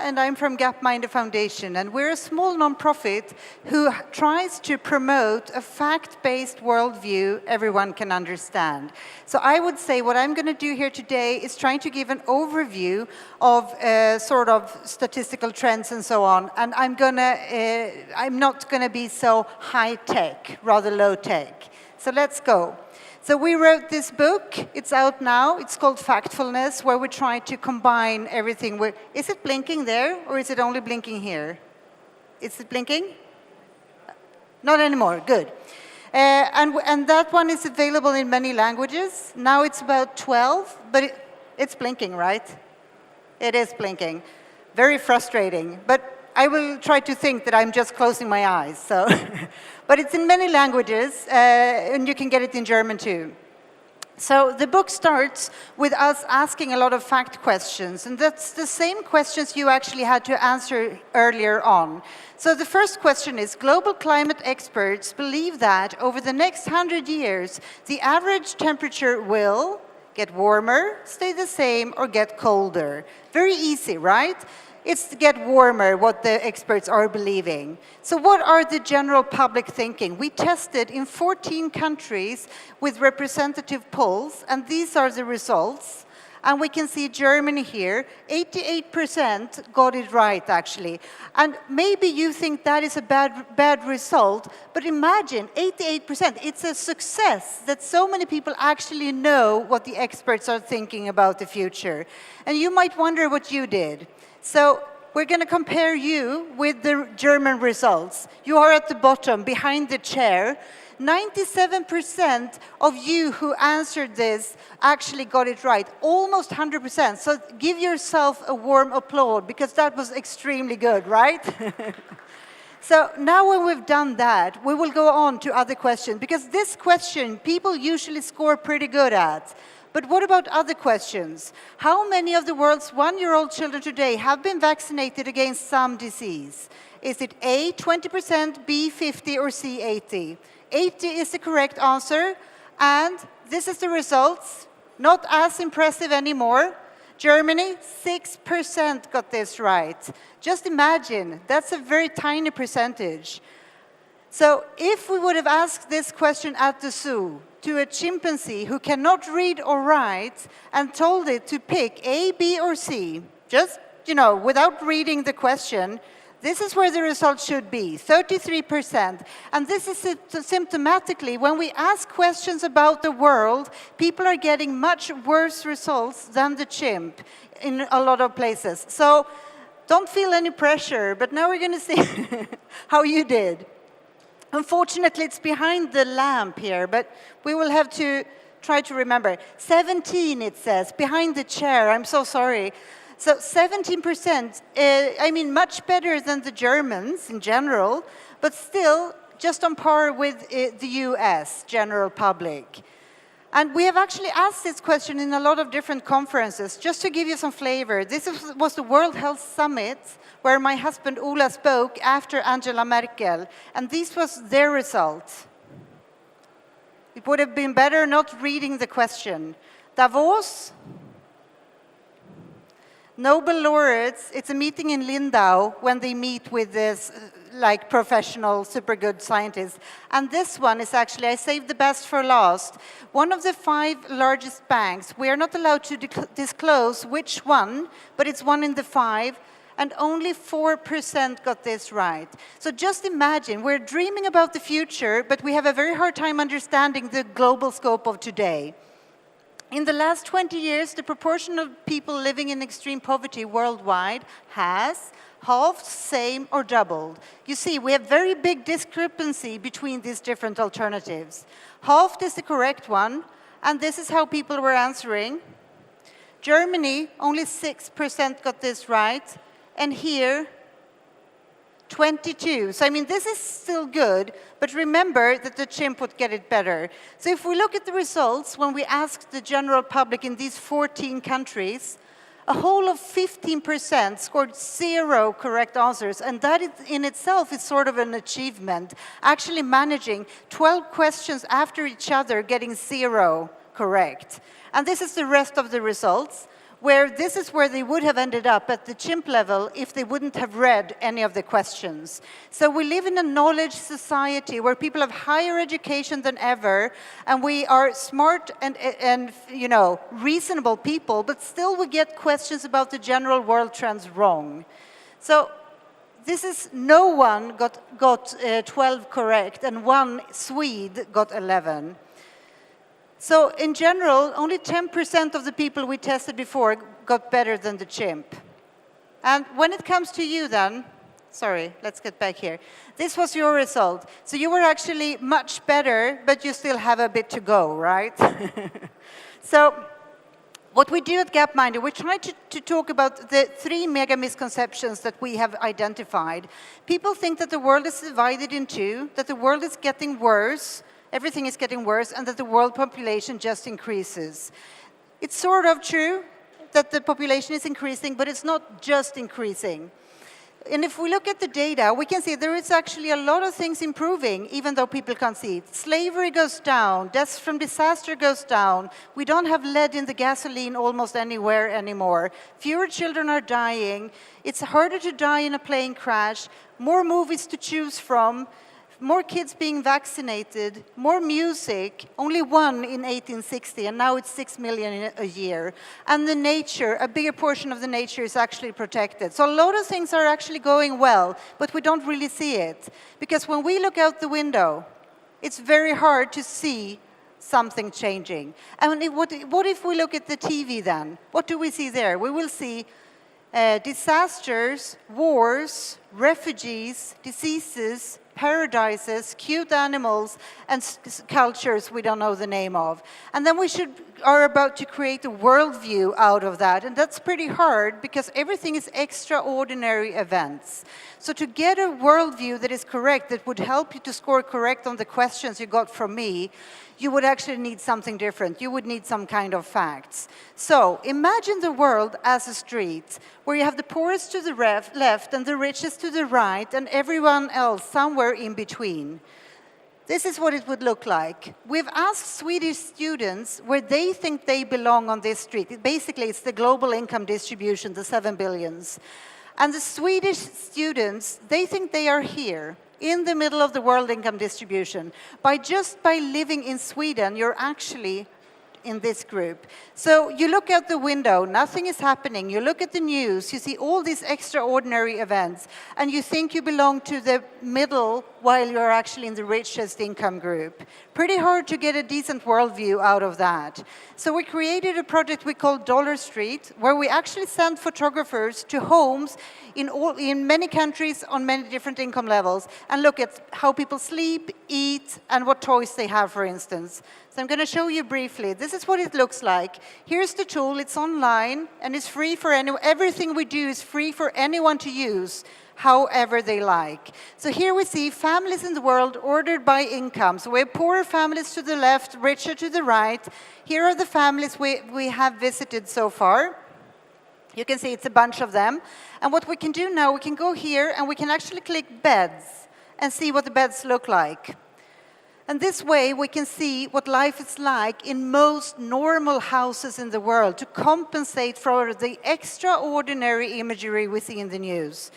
and I'm from Gapminder Foundation, and we're a small nonprofit who tries to promote a fact-based worldview everyone can understand. So I would say what I'm going to do here today is trying to give an overview of sort of statistical trends and so on, and I'm not going to be so high-tech, rather low-tech. So let's go. So we wrote this book, it's out now, it's called Factfulness, where we try to combine everything with... Is it blinking there, or is it only blinking here? Is it blinking? Not anymore, good. And that one is available in many languages. Now it's about 12, but it's blinking, right? It is blinking. Very frustrating, but I will try to think that I'm just closing my eyes, so... But it's in many languages, and you can get it in German too. So the book starts with us asking a lot of fact questions, and that's the same questions you actually had to answer earlier on. So the first question is, global climate experts believe that over the next 100 years, the average temperature will get warmer, stay the same, or get colder. Very easy, right? It's to get warmer, what the experts are believing. So what are the general public thinking? We tested in 14 countries with representative polls, and these are the results. And we can see Germany here, 88% got it right, actually. And maybe you think that is a bad result, but imagine, 88%, it's a success that so many people actually know what the experts are thinking about the future. And you might wonder what you did. So we're going to compare you with the German results. You are at the bottom, behind the chair. 97% of you who answered this actually got it right, almost 100%. So give yourself a warm applause, because that was extremely good, right? So now when we've done that, we will go on to other questions, because this question people usually score pretty good at. But what about other questions? How many of the world's 1-year-old children today have been vaccinated against some disease? Is it A, 20%, B, 50, or C, 80? 80 is the correct answer, and this is the results. Not as impressive anymore. Germany, 6% got this right. Just imagine, that's a very tiny percentage. So if we would have asked this question at the zoo to a chimpanzee who cannot read or write and told it to pick A, B, or C, just, without reading the question, this is where the result should be, 33%. And this is symptomatically, when we ask questions about the world, people are getting much worse results than the chimp in a lot of places. So don't feel any pressure, but now we're going to see how you did. Unfortunately, it's behind the lamp here, but we will have to try to remember. 17, it says, behind the chair. I'm so sorry. So 17%, much better than the Germans in general, but still just on par with the US general public. And we have actually asked this question in a lot of different conferences. Just to give you some flavor, this was the World Health Summit, where my husband Ola spoke after Angela Merkel, and this was their result. It would have been better not reading the question. Davos, Nobel laureates, it's a meeting in Lindau when they meet with this professional, super good scientists. And this one is actually, I saved the best for last. One of the 5 largest banks, we are not allowed to disclose which one, but it's one in the 5, and only 4% got this right. So just imagine, we're dreaming about the future, but we have a very hard time understanding the global scope of today. In the last 20 years, the proportion of people living in extreme poverty worldwide has halved, same, or doubled. You see, we have very big discrepancy between these different alternatives. Halved is the correct one, and this is how people were answering. Germany, only 6% got this right, and here, 22. So, this is still good, but remember that the chimp would get it better. So if we look at the results, when we asked the general public in these 14 countries, a whole of 15% scored 0 correct answers, and that in itself is sort of an achievement, actually managing 12 questions after each other getting 0 correct. And this is the rest of the results. where this is where they would have ended up at the chimp level if they wouldn't have read any of the questions. So we live in a knowledge society where people have higher education than ever, and we are smart and you know, reasonable people, but still we get questions about the general world trends wrong. So this is, no one got 12 correct, and one Swede got 11. So in general, only 10% of the people we tested before got better than the chimp. And when it comes to you then, sorry, let's get back here. This was your result. So you were actually much better, but you still have a bit to go, right? So what we do at Gapminder, we try to talk about the 3 mega misconceptions that we have identified. People think that the world is divided in two, that the world is getting worse, everything is getting worse, and that the world population just increases. It's sort of true that the population is increasing, but it's not just increasing. And if we look at the data, we can see there is actually a lot of things improving, even though people can't see it. Slavery goes down, deaths from disaster goes down, we don't have lead in the gasoline almost anywhere anymore. Fewer children are dying, it's harder to die in a plane crash, more movies to choose from, more kids being vaccinated, more music, only 1 in 1860, and now it's 6 million a year. And the nature, a bigger portion of the nature is actually protected. So a lot of things are actually going well, but we don't really see it. Because when we look out the window, it's very hard to see something changing. And what if we look at the TV then? What do we see there? We will see disasters, wars, refugees, diseases, paradises, cute animals, and cultures we don't know the name of. And then we are about to create a worldview out of that, and that's pretty hard because everything is extraordinary events. So to get a worldview that is correct, that would help you to score correct on the questions you got from me, you would actually need something different. You would need some kind of facts. So imagine the world as a street where you have the poorest to the left and the richest to the right and everyone else somewhere in between. This is what it would look like. We've asked Swedish students where they think they belong on this street. Basically, it's the global income distribution, the 7 billions. And the Swedish students, they think they are here, in the middle of the world income distribution. Just by living in Sweden, you're actually in this group. So you look out the window, nothing is happening. You look at the news, you see all these extraordinary events, and you think you belong to the middle while you're actually in the richest income group. Pretty hard to get a decent worldview out of that. So we created a project we call Dollar Street, where we actually send photographers to homes in many countries on many different income levels and look at how people sleep, eat, and what toys they have, for instance. So I'm going to show you briefly. This is what it looks like. Here's the tool. It's online, and it's free for anyone. Everything we do is free for anyone to use, however they like. So here we see families in the world ordered by income. So we have poorer families to the left, richer to the right. Here are the families we have visited so far. You can see it's a bunch of them. And what we can do now, we can go here and we can actually click beds and see what the beds look like. And this way we can see what life is like in most normal houses in the world to compensate for the extraordinary imagery we see in the news.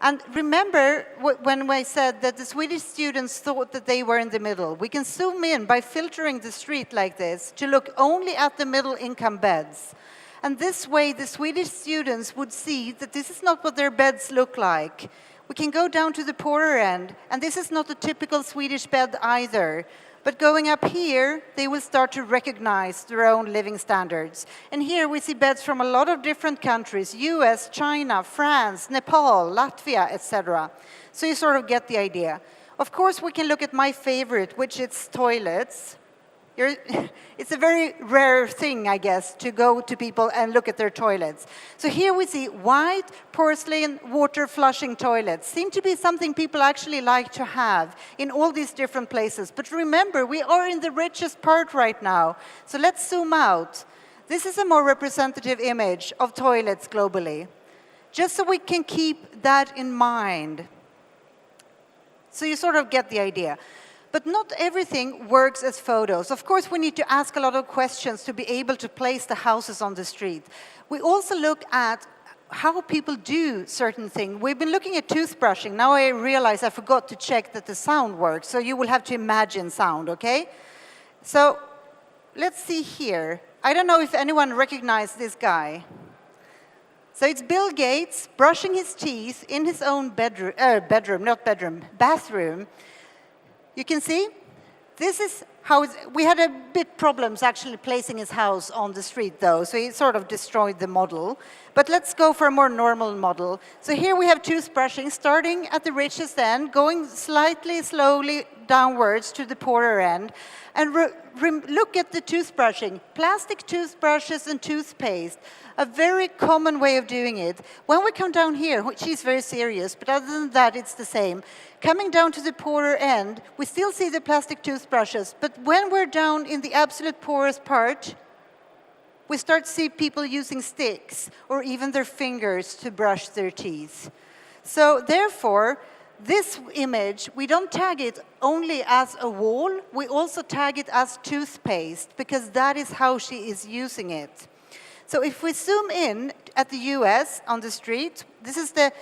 And remember when I said that the Swedish students thought that they were in the middle. We can zoom in by filtering the street like this to look only at the middle income beds. And this way the Swedish students would see that this is not what their beds look like. We can go down to the poorer end, and this is not a typical Swedish bed either. But going up here, they will start to recognize their own living standards. And here we see beds from a lot of different countries, US, China, France, Nepal, Latvia, etc. So you sort of get the idea. Of course, we can look at my favorite, which is toilets. It's a very rare thing, I guess, to go to people and look at their toilets. So here we see white porcelain water flushing toilets. Seem to be something people actually like to have in all these different places. But remember, we are in the richest part right now. So let's zoom out. This is a more representative image of toilets globally, just so we can keep that in mind. So you sort of get the idea. But not everything works as photos. Of course, we need to ask a lot of questions to be able to place the houses on the street. We also look at how people do certain things. We've been looking at toothbrushing. Now I realize I forgot to check that the sound works, so you will have to imagine sound, okay? So let's see here. I don't know if anyone recognized this guy. So it's Bill Gates brushing his teeth in his own bathroom. You can see, this is how we had a bit problems actually placing his house on the street though, so he sort of destroyed the model. But let's go for a more normal model. So here we have toothbrushing starting at the richest end, going slightly slowly downwards to the poorer end. And look at the toothbrushing. Plastic toothbrushes and toothpaste, a very common way of doing it. When we come down here, she's very serious, but other than that, it's the same. Coming down to the poorer end, we still see the plastic toothbrushes, but when we're down in the absolute poorest part, we start to see people using sticks or even their fingers to brush their teeth. So therefore, this image, we don't tag it only as a wall, we also tag it as toothpaste, because that is how she is using it. So if we zoom in at the US on the street, this is the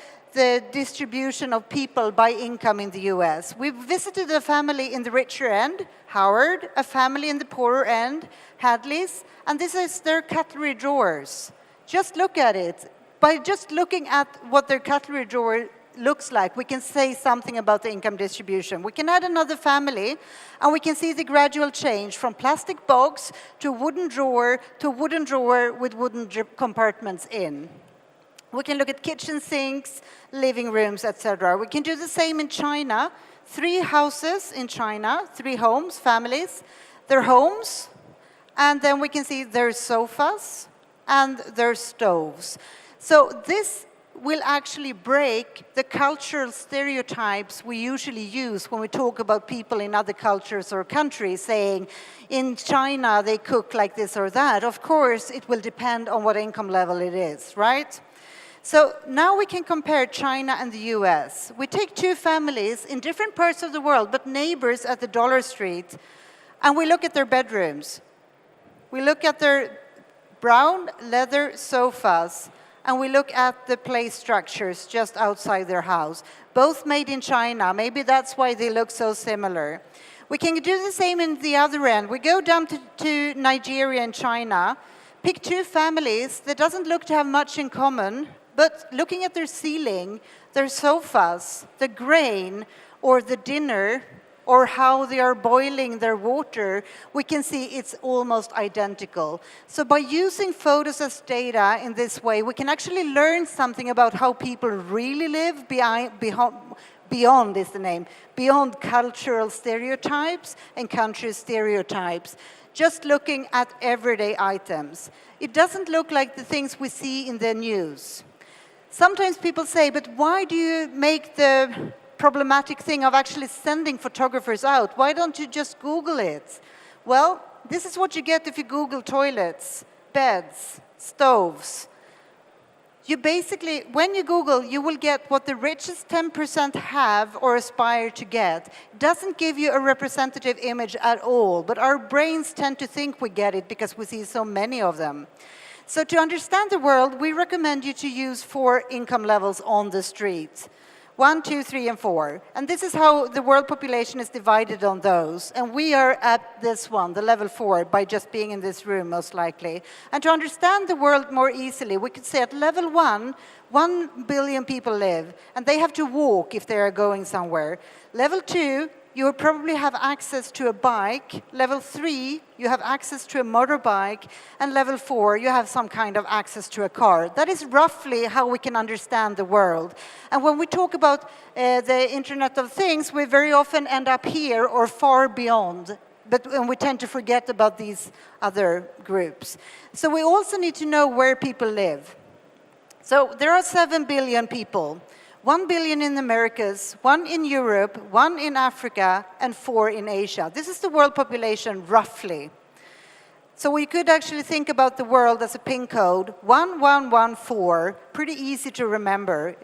distribution of people by income in the US. We visited a family in the richer end, Howard, a family in the poorer end, Hadley's, and this is their cutlery drawers. Just look at it. By just looking at what their cutlery drawer looks like, we can say something about the income distribution. We can add another family, and we can see the gradual change from plastic box to a wooden drawer with wooden compartments in. We can look at kitchen sinks, living rooms, etc. We can do the same in China. 3 houses in China, 3 homes, families, their homes, and then we can see their sofas and their stoves. So this will actually break the cultural stereotypes we usually use when we talk about people in other cultures or countries, saying, in China they cook like this or that. Of course, it will depend on what income level it is, right? So now we can compare China and the US. We take 2 families in different parts of the world, but neighbors at the Dollar Street, and we look at their bedrooms. We look at their brown leather sofas, and we look at the play structures just outside their house, both made in China. Maybe that's why they look so similar. We can do the same in the other end. We go down to Nigeria and China, pick 2 families that doesn't look to have much in common, but looking at their ceiling, their sofas, the grain, or the dinner, or how they are boiling their water, we can see it's almost identical. So by using photos as data in this way, we can actually learn something about how people really live beyond is the name, beyond cultural stereotypes and country stereotypes, just looking at everyday items. It doesn't look like the things we see in the news. Sometimes people say, but why do you make the problematic thing of actually sending photographers out? Why don't you just Google it? Well, this is what you get if you Google toilets, beds, stoves. You basically, when you Google, you will get what the richest 10% have or aspire to get. It doesn't give you a representative image at all, but our brains tend to think we get it because we see so many of them. So to understand the world, we recommend you to use 4 income levels on the street. 1, 2, 3, and 4. And this is how the world population is divided on those. And we are at this one, the level 4, by just being in this room, most likely. And to understand the world more easily, we could say at level 1, 1 billion people live, and they have to walk if they are going somewhere. Level 2, you will probably have access to a bike. Level 3, you have access to a motorbike. And level 4, you have some kind of access to a car. That is roughly how we can understand the world. And when we talk about the Internet of Things, we very often end up here or far beyond. And we tend to forget about these other groups. So we also need to know where people live. So there are 7 billion people. 1 billion in the Americas, 1 in Europe, 1 in Africa, and 4 in Asia. This is the world population, roughly. So we could actually think about the world as a pin code, 1114, pretty easy to remember.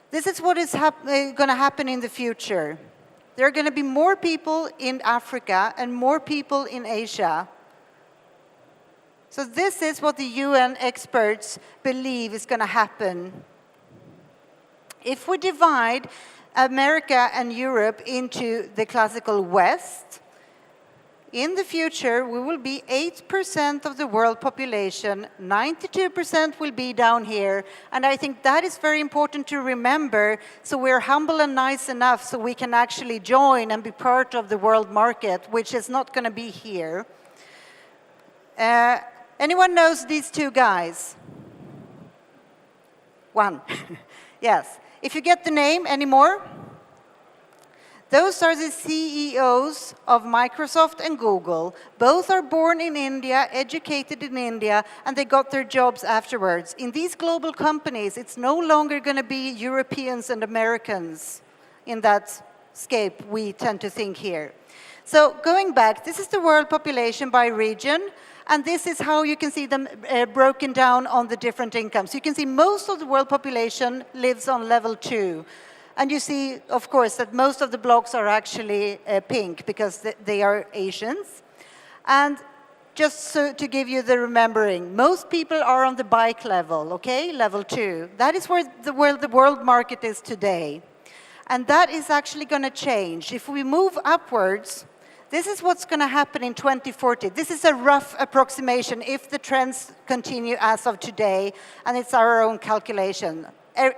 This is what is going to happen in the future. There are going to be more people in Africa and more people in Asia. So this is what the UN experts believe is going to happen. If we divide America and Europe into the classical West, in the future, we will be 8% of the world population, 92% will be down here, and I think that is very important to remember, so we're humble and nice enough so we can actually join and be part of the world market, which is not going to be here. Anyone knows these two guys? One. Yes. If you get the name, any more? Those are the CEOs of Microsoft and Google. Both are born in India, educated in India, and they got their jobs afterwards. In these global companies, it's no longer going to be Europeans and Americans in that scape we tend to think here. So going back, this is the world population by region, and this is how you can see them broken down on the different incomes. You can see most of the world population lives on level 2. And you see, of course, that most of the blocks are actually pink because they are Asians. And just so to give you the remembering, most people are on the bike level, okay, level 2. That is where the world market is today. And that is actually going to change. If we move upwards, this is what's going to happen in 2040. This is a rough approximation if the trends continue as of today, and it's our own calculation.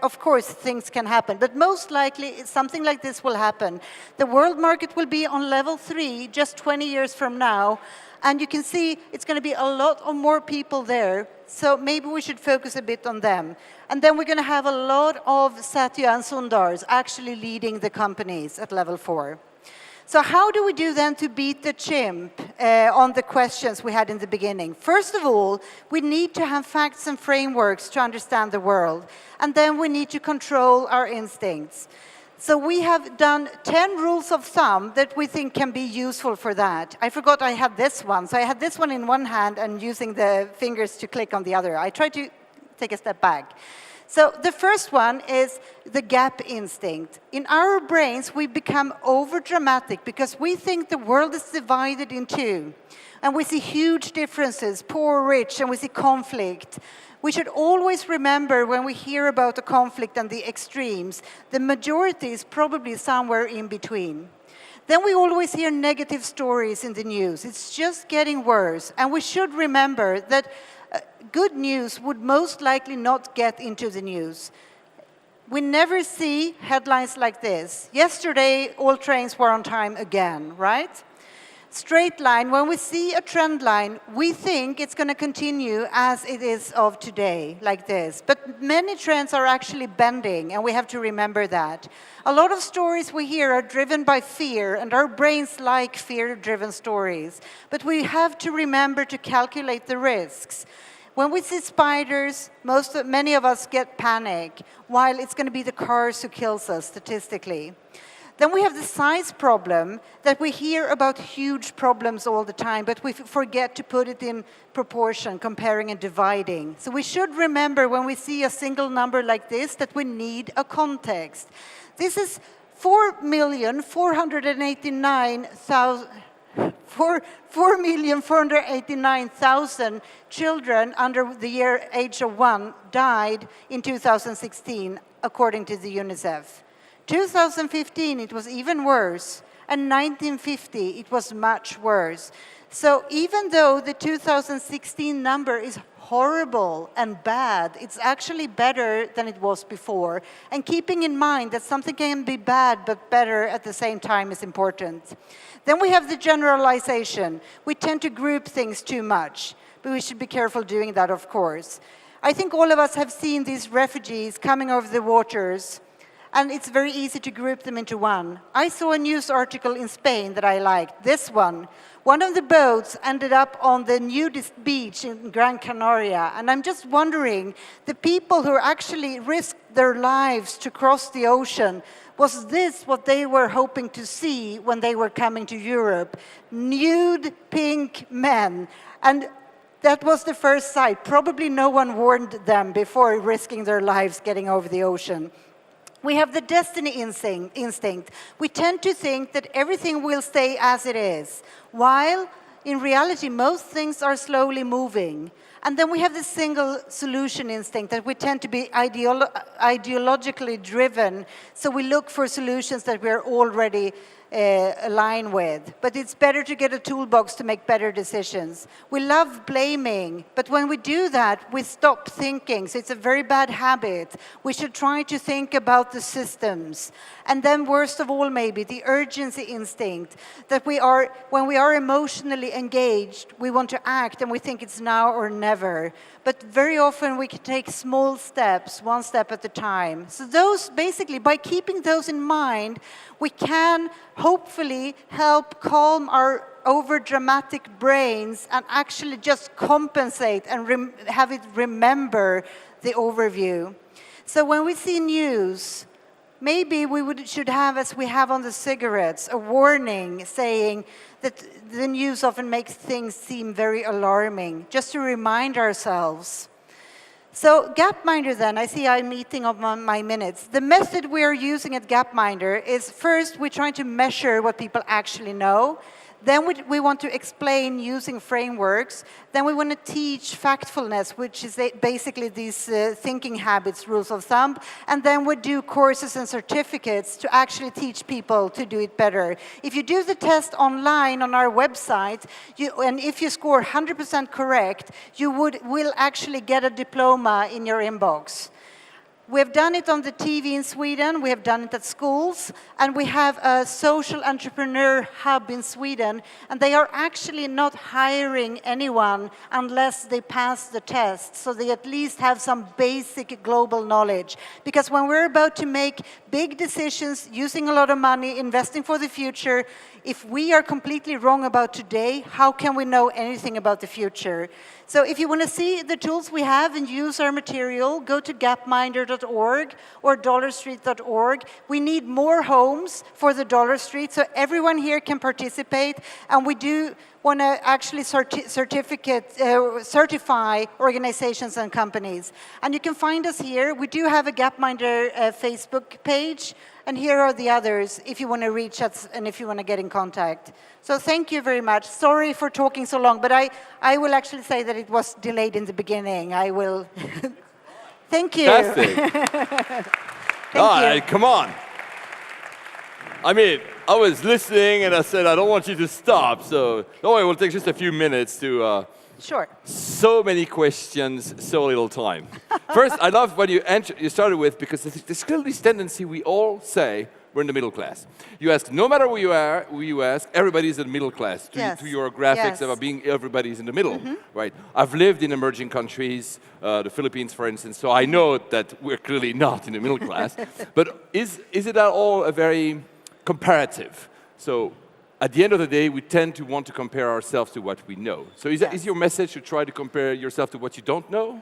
Of course, things can happen, but most likely something like this will happen. The world market will be on level 3 just 20 years from now, and you can see it's going to be a lot of more people there, so maybe we should focus a bit on them. And then we're going to have a lot of Satya and Sundars actually leading the companies at level 4. So how do we do then to beat the chimp on the questions we had in the beginning? First of all, we need to have facts and frameworks to understand the world. And then we need to control our instincts. So we have done 10 rules of thumb that we think can be useful for that. I forgot I had this one. So I had this one in one hand and using the fingers to click on the other. I tried to take a step back. So the first one is the gap instinct. In our brains, we become over-dramatic because we think the world is divided in two. And we see huge differences, poor, rich, and we see conflict. We should always remember when we hear about the conflict and the extremes, the majority is probably somewhere in between. Then we always hear negative stories in the news. It's just getting worse. And we should remember that good news would most likely not get into the news. We never see headlines like this. Yesterday, all trains were on time again, right? Straight line, when we see a trend line, we think it's going to continue as it is of today, like this. But many trends are actually bending, and we have to remember that. A lot of stories we hear are driven by fear, and our brains like fear-driven stories. But we have to remember to calculate the risks. When we see spiders, many of us get panic, while it's going to be the cars who kills us statistically. Then we have the size problem that we hear about huge problems all the time, but we forget to put it in proportion, comparing and dividing. So we should remember when we see a single number like this that we need a context. This is 4,489,000 children under the age of 1 died in 2016, according to the UNICEF. 2015, it was even worse, and 1950, it was much worse. So even though the 2016 number is horrible and bad, it's actually better than it was before. And keeping in mind that something can be bad but better at the same time is important. Then we have the generalization. We tend to group things too much, but we should be careful doing that, of course. I think all of us have seen these refugees coming over the waters, and it's very easy to group them into one. I saw a news article in Spain that I liked, this one. One of the boats ended up on the nudist beach in Gran Canaria, and I'm just wondering, the people who actually risked their lives to cross the ocean, was this what they were hoping to see when they were coming to Europe? Nude, pink men. And that was the first sight. Probably no one warned them before risking their lives getting over the ocean. We have the destiny instinct. We tend to think that everything will stay as it is, while in reality, most things are slowly moving. And then we have the single solution instinct that we tend to be ideologically driven. So we look for solutions that we're already align with. But it's better to get a toolbox to make better decisions. We love blaming, but when we do that, we stop thinking. So it's a very bad habit. We should try to think about the systems. And then worst of all, maybe, the urgency instinct, that when we are emotionally engaged, we want to act and we think it's now or never. But very often we can take small steps, one step at a time. So those, basically, by keeping those in mind, we can hopefully help calm our over-dramatic brains and actually just compensate and have it remember the overview. So when we see news, maybe we should have, as we have on the cigarettes, a warning saying that the news often makes things seem very alarming, just to remind ourselves. So Gapminder then, I see I'm eating up my minutes. The method we are using at Gapminder is first we're trying to measure what people actually know. Then we want to explain using frameworks. Then we want to teach factfulness, which is basically these thinking habits, rules of thumb. And then we do courses and certificates to actually teach people to do it better. If you do the test online on our website, and if you score 100% correct, you will actually get a diploma in your inbox. We have done it on the TV in Sweden, we have done it at schools, and we have a social entrepreneur hub in Sweden, and they are actually not hiring anyone unless they pass the test, so they at least have some basic global knowledge. Because when we're about to make big decisions, using a lot of money, investing for the future, if we are completely wrong about today, how can we know anything about the future? So if you want to see the tools we have and use our material, go to gapminder.org or dollarstreet.org. We need more homes for the Dollar Street, so everyone here can participate. And we do want to actually certify organizations and companies. And you can find us here. We do have a Gapminder Facebook page. And here are the others if you want to reach us and if you want to get in contact. So thank you very much. Sorry for talking so long, but I will actually say that it was delayed in the beginning. I will. Thank you. Fantastic. Thank you. Come on. I mean, I was listening and I said, I don't want you to stop. So don't worry, we'll take just a few minutes to... Sure. So many questions, so little time. First, I love what you started with, because there's clearly this tendency we all say we're in the middle class. You ask, no matter who you ask, everybody's in the middle class. To your graphics about being everybody's in the middle, right? I've lived in emerging countries, the Philippines, for instance, so I know that we're clearly not in the middle class. But is it at all a very comparative? So at the end of the day, we tend to want to compare ourselves to what we know. So is your message to try to compare yourself to what you don't know?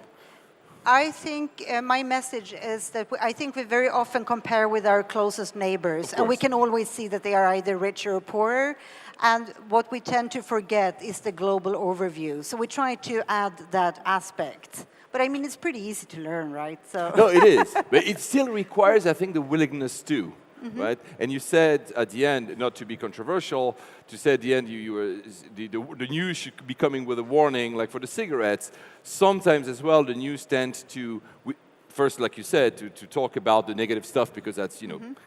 I think my message is that I think we very often compare with our closest neighbors, and we can always see that they are either richer or poorer. And what we tend to forget is the global overview. So we try to add that aspect. But I mean, it's pretty easy to learn, right? So no, it is. But it still requires, I think, the willingness to. Right? And you said at the end, not to be controversial, to say at the end the news should be coming with a warning, like for the cigarettes. Sometimes as well, the news tends to, first, like you said, to talk about the negative stuff, because that's,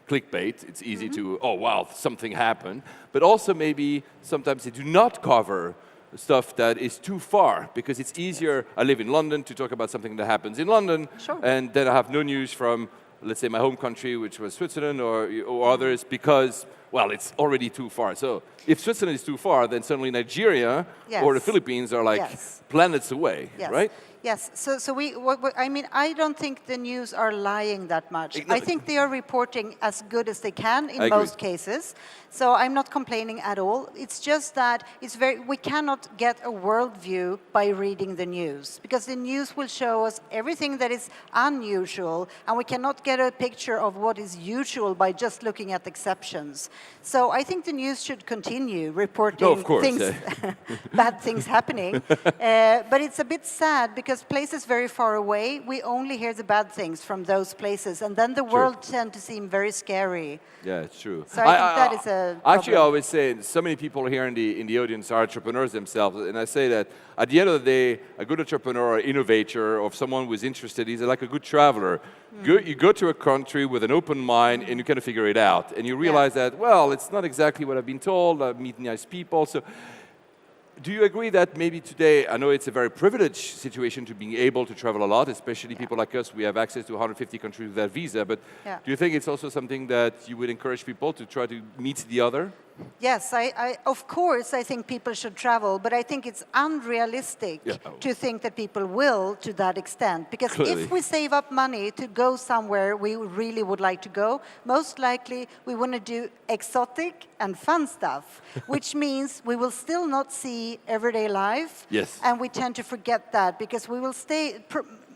clickbait. It's easy to, oh, wow, something happened. But also maybe sometimes they do not cover stuff that is too far, because it's easier, I live in London, to talk about something that happens in London, and then I have no news from, let's say, my home country, which was Switzerland or others, because, well, it's already too far. So if Switzerland is too far, then suddenly Nigeria or the Philippines are like planets away, right? Yes. So I mean, I don't think the news are lying that much. I think they are reporting as good as they can in most cases. So I'm not complaining at all. It's just that we cannot get a worldview by reading the news, because the news will show us everything that is unusual, and we cannot get a picture of what is usual by just looking at exceptions. So I think the news should continue reporting things, bad things happening. But it's a bit sad, because because places very far away, we only hear the bad things from those places, and then the world tend to seem very scary. Yeah, it's true. So I think that is a actually, I problem. always say, so many people here in the audience are entrepreneurs themselves, and I say that at the end of the day, a good entrepreneur or innovator or someone who is interested, he's like a good traveler. You go to a country with an open mind and you kind of figure it out, and you realize that, well, it's not exactly what I've been told, I meet nice people. So do you agree that maybe today, I know it's a very privileged situation to be able to travel a lot, especially people like us, we have access to 150 countries without visa, but do you think it's also something that you would encourage people to try to meet the other? Yes, of course, I think people should travel, but I think it's unrealistic to think that people will to that extent. Because if we save up money to go somewhere we really would like to go, most likely we want to do exotic and fun stuff, which means we will still not see everyday life. Yes. And we tend to forget that because we will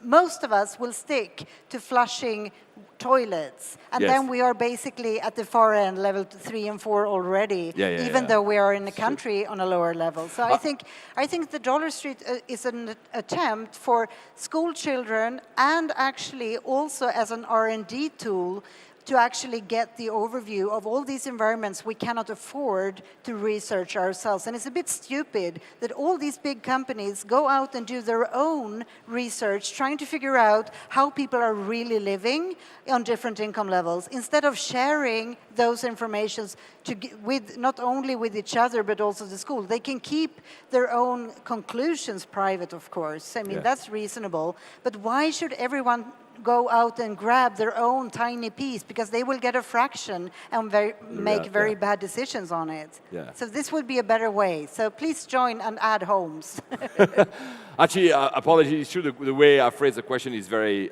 most of us will stick to flushing toilets, and then we are basically at the far end, level 3 and 4 already, even though we are in a country on a lower level. So I think the Dollar Street is an attempt for school children, and actually also as an R&D tool to actually get the overview of all these environments we cannot afford to research ourselves. And it's a bit stupid that all these big companies go out and do their own research, trying to figure out how people are really living on different income levels, instead of sharing those informations with not only with each other, but also the school. They can keep their own conclusions private, of course. I mean, that's reasonable. But why should everyone go out and grab their own tiny piece, because they will get a fraction and make very bad decisions on it. So this would be a better way. So please join and add homes. Actually, apologies, it's true, the way I phrase the question is very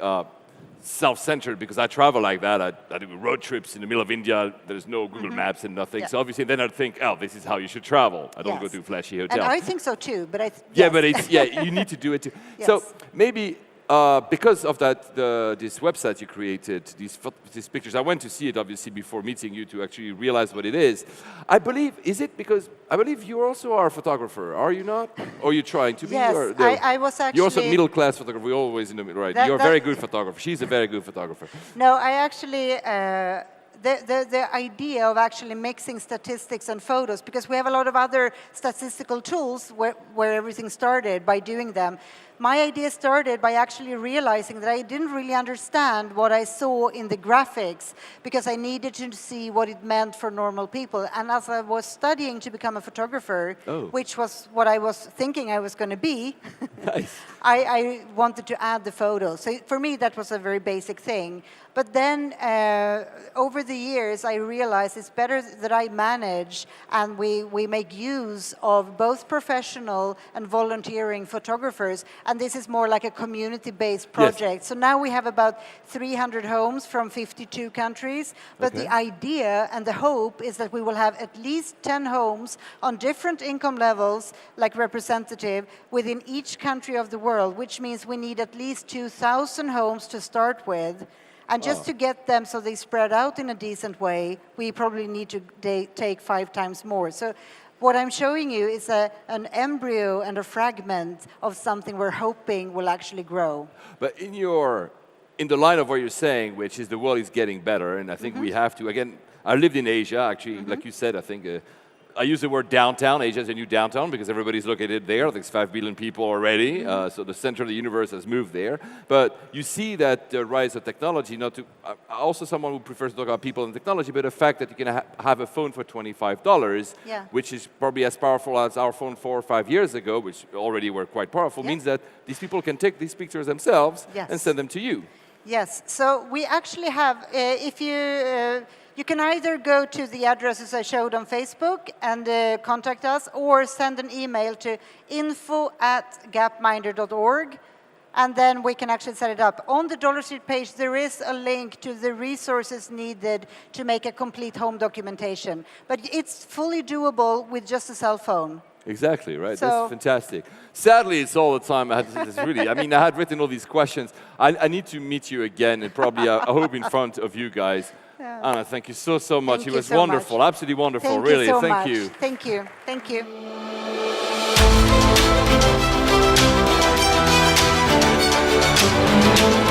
self-centered, because I travel like that. I do road trips in the middle of India. There's no Google Maps and nothing. So obviously then I'd think, oh, this is how you should travel. I don't go to flashy hotels. And I think so too, but but it's, you need to do it too. So maybe because of that, this website you created, these pictures, I went to see it obviously before meeting you to actually realize what it is. I believe you also are a photographer, are you not? Or are you trying to be? Yes, or I was actually... You're also a middle-class photographer, we're always in the middle, right? You're a very good photographer. She's a very good photographer. No, I actually... The idea of actually mixing statistics and photos, because we have a lot of other statistical tools where everything started by doing them. My idea started by actually realizing that I didn't really understand what I saw in the graphics, because I needed to see what it meant for normal people. And as I was studying to become a photographer, which was what I was thinking I was going to be, I wanted to add the photos. So for me, that was a very basic thing. But then over the years, I realized it's better that I manage and we make use of both professional and volunteering photographers. And this is more like a community-based project. So now we have about 300 homes from 52 countries. But the idea and the hope is that we will have at least 10 homes on different income levels, like representative, within each country of the world, which means we need at least 2,000 homes to start with. And just to get them so they spread out in a decent way, we probably need to take 5 times more. So what I'm showing you is an embryo and a fragment of something we're hoping will actually grow. But in the line of what you're saying, which is the world is getting better, and I think we have to, again, I lived in Asia, actually, like you said, I think, I use the word downtown. Asia is a new downtown because everybody's located there. There's 5 billion people already, so the center of the universe has moved there. But you see that the rise of technology, also someone who prefers to talk about people and technology, but the fact that you can have a phone for $25, which is probably as powerful as our phone 4 or 5 years ago, which already were quite powerful, means that these people can take these pictures themselves and send them to you. Yes, so we actually have, if you... You can either go to the addresses I showed on Facebook and contact us, or send an email to info@gapminder.org, and then we can actually set it up. On the Dollar Street page, there is a link to the resources needed to make a complete home documentation. But it's fully doable with just a cell phone. Exactly, right? So that's fantastic. Sadly, it's all the time. I had written all these questions. I need to meet you again, and probably, I hope, in front of you guys. Anna, thank you so much. It was wonderful, absolutely wonderful, really. Thank you. Thank you. Thank you. you.